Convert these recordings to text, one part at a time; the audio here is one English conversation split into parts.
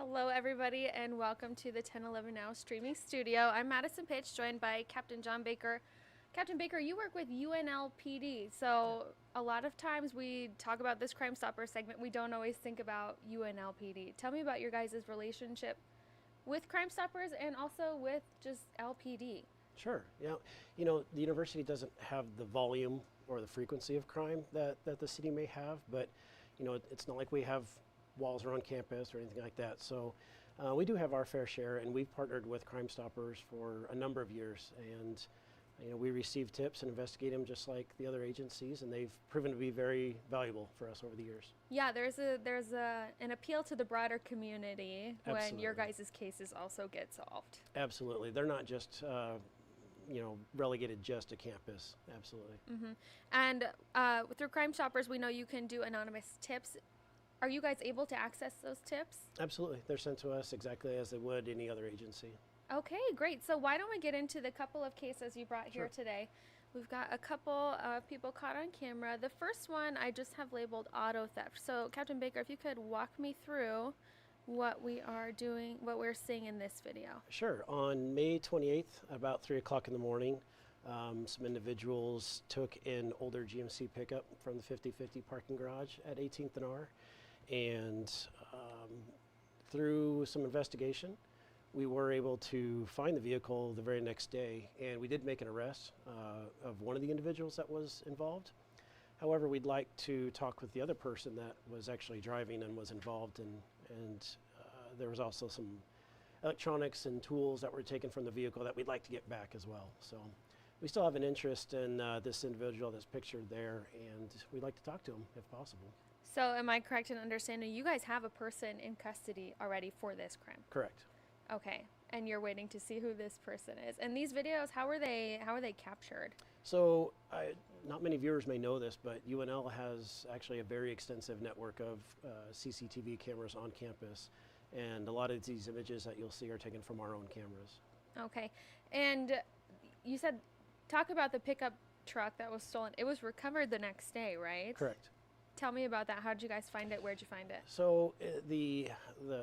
Hello, everybody, and welcome to the 1011 Now streaming studio. I'm Madison Pitch, joined by Captain John Baker. Captain Baker, you work with UNL PD, so a lot of times we talk about this Crime Stopper segment, we don't always think about UNL PD. Tell me about your guys' relationship with Crime Stoppers and also with just LPD. Sure. Yeah. The university doesn't have the volume or the frequency of crime that the city may have, but it's not like we have walls around campus or anything like that. So we do have our fair share, and we've partnered with Crime Stoppers for a number of years. And we receive tips and investigate them just like the other agencies, and they've proven to be very valuable for us over the years. Yeah, there's an appeal to the broader community when your guys' cases also get solved. Absolutely. They're not just relegated just to campus. Absolutely. Mm-hmm. And through Crime Stoppers, we know you can do anonymous tips. Are you guys able to access those tips? Absolutely. They're sent to us exactly as they would any other agency. Okay, great. So why don't we get into the couple of cases you brought here today? We've got a couple of people caught on camera. The first one I just have labeled auto theft. So Captain Baker, if you could walk me through what we are doing, what we're seeing in this video. Sure. On May 28th, about 3 o'clock in the morning, some individuals took an older GMC pickup from the 50/50 parking garage at 18th and R. And through some investigation, we were able to find the vehicle the very next day, and we did make an arrest of one of the individuals that was involved. However, we'd like to talk with the other person that was actually driving and was involved, and there was also some electronics and tools that were taken from the vehicle that we'd like to get back as well. So we still have an interest in this individual that's pictured there, and we'd like to talk to him if possible. So am I correct in understanding you guys have a person in custody already for this crime? Correct. Okay, and you're waiting to see who this person is. And these videos, how are they captured? So not many viewers may know this, but UNL has actually a very extensive network of CCTV cameras on campus, and a lot of these images that you'll see are taken from our own cameras. Okay, and you said, talk about the pickup truck that was stolen. It was recovered the next day, right? Correct. Tell me about that. How did you guys find it? Where'd you find it? So the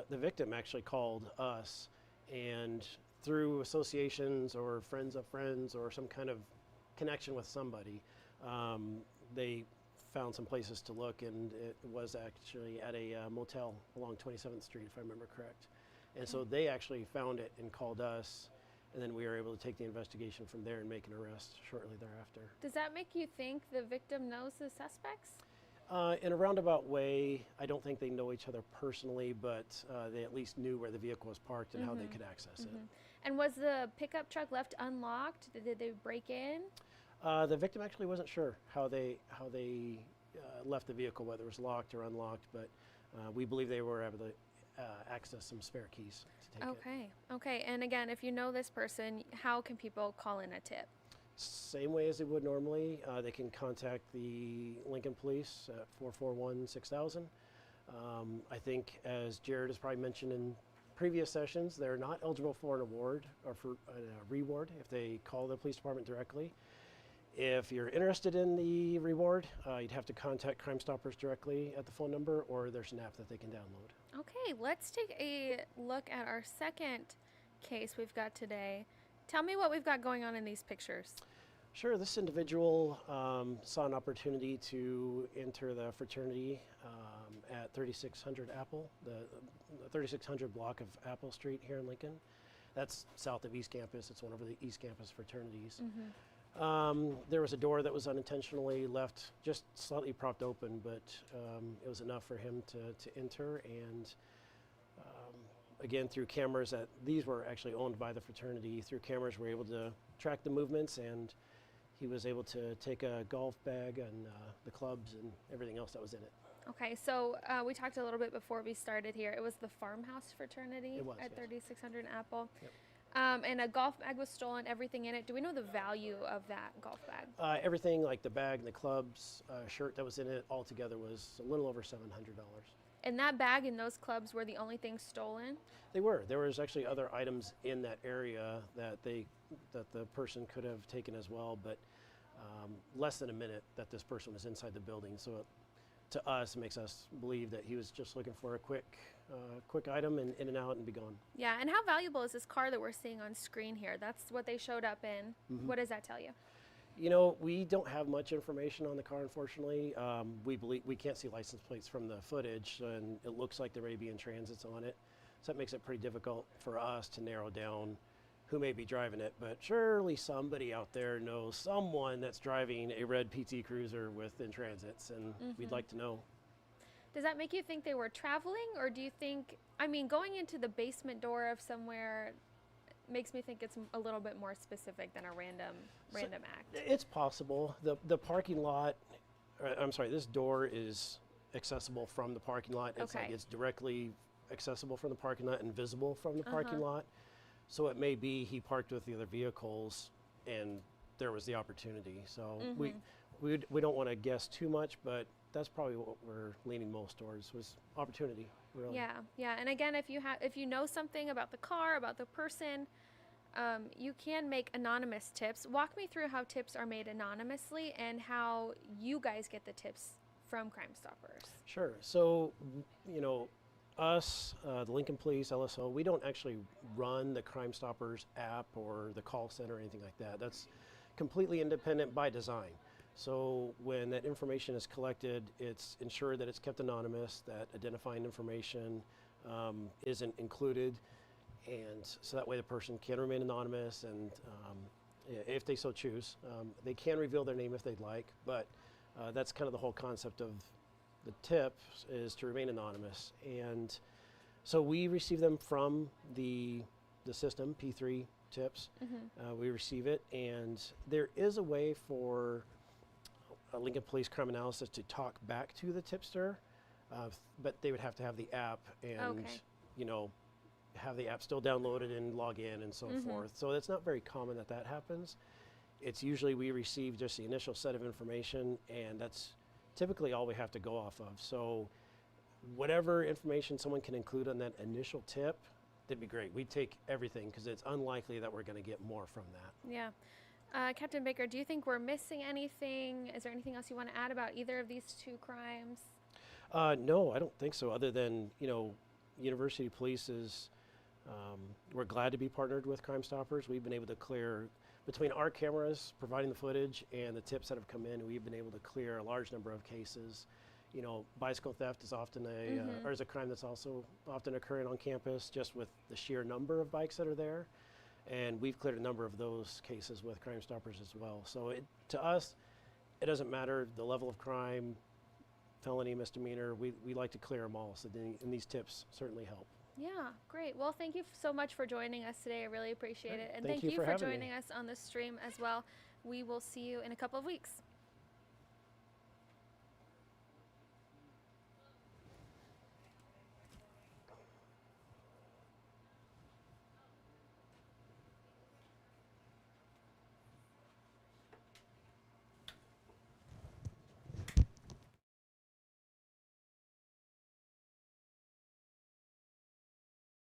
victim actually called us, and through associations or friends of friends or some kind of connection with somebody, they found some places to look, and it was actually at a motel along 27th Street, if I remember correct. And so they actually found it and called us, and then we were able to take the investigation from there and make an arrest shortly thereafter. Does that make you think the victim knows the suspects? In a roundabout way, I don't think they know each other personally, but they at least knew where the vehicle was parked and how they could access it. And was the pickup truck left unlocked? Did they break in? The victim actually wasn't sure how they left the vehicle, whether it was locked or unlocked, but we believe they were able to access some spare keys to take it. Okay. And again, if you know this person, how can people call in a tip? Same way as they would normally. They can contact the Lincoln Police at 441-6000. I think, as Jared has probably mentioned in previous sessions, they're not eligible for an award or for a reward if they call the police department directly. If you're interested in the reward, you'd have to contact Crime Stoppers directly at the phone number, or there's an app that they can download. Okay, let's take a look at our second case we've got today. Tell me what we've got going on in these pictures. Sure. This individual saw an opportunity to enter the fraternity at 3600 Apple, the 3600 block of Apple Street here in Lincoln. That's south of East Campus. It's one of the East Campus fraternities. There was a door that was unintentionally left just slightly propped open, but it was enough for him to enter. And again, through cameras that these were actually owned by the fraternity, through cameras we were able to track the movements, and he was able to take a golf bag and the clubs and everything else that was in it. Okay, so we talked a little bit before we started here. It was the Farmhouse Fraternity at 3600 Apple. Yep. And a golf bag was stolen, everything in it. Do we know the value of that golf bag? Everything, like the bag and the clubs, shirt that was in it, all together was a little over $700. And that bag and those clubs were the only things stolen? They were. There was actually other items in that area that the person could have taken as well, but less than a minute that this person was inside the building. So to us, it makes us believe that he was just looking for a quick item and in and out and be gone. Yeah, and how valuable is this car that we're seeing on screen here? That's what they showed up in. What does that tell you? You know, we don't have much information on the car, unfortunately. We can't see license plates from the footage, and it looks like there may be in transits on it. So that makes it pretty difficult for us to narrow down who may be driving it. But surely somebody out there knows someone that's driving a red PT Cruiser with in transits, and we'd like to know. Does that make you think they were traveling, or do you think, I mean, going into the basement door of somewhere makes me think it's a little bit more specific than a random act? It's possible. The parking lot, I'm sorry, this door is accessible from the parking lot. It's Okay. like it's directly accessible from the parking lot and visible from the parking lot. So it may be he parked with the other vehicles and there was the opportunity. So we don't want to guess too much, but that's probably what we're leaning most towards, was opportunity, really. Yeah. And again, if you know something about the car, about the person, you can make anonymous tips. Walk me through how tips are made anonymously and how you guys get the tips from Crime Stoppers. Sure. So, you know, us, the Lincoln Police, LSO, we don't actually run the Crime Stoppers app or the call center or anything like that. That's completely independent by design. So when that information is collected, it's ensured that it's kept anonymous, that identifying information isn't included, and so that way the person can remain anonymous, and if they so choose. They can reveal their name if they'd like, but that's kind of the whole concept of the tip, is to remain anonymous. And so we receive them from the system, P3 tips. We receive it, and there is a way for Lincoln Police Crime Analysis to talk back to the tipster, but they would have to have the app and you know, have the app still downloaded and log in and so forth. So it's not very common that happens. It's usually we receive just the initial set of information, and that's typically all we have to go off of. So whatever information someone can include on that initial tip, that'd be great. We take everything because it's unlikely that we're going to get more from that. Yeah. Captain Baker, do you think we're missing anything? Is there anything else you want to add about either of these two crimes? No, I don't think so, other than, you know, University Police is, we're glad to be partnered with Crime Stoppers. We've been able to clear, between our cameras providing the footage and the tips that have come in, we've been able to clear a large number of cases. You know, bicycle theft is often or is a crime that's also often occurring on campus, just with the sheer number of bikes that are there. And we've cleared a number of those cases with Crime Stoppers as well. So to us, it doesn't matter the level of crime, felony, misdemeanor, we like to clear them all. So and these tips certainly help. Yeah, great. Well, thank you so much for joining us today. I really appreciate it. And Thank thank you you for for having me. joining us on the stream as well. We will see you in a couple of weeks.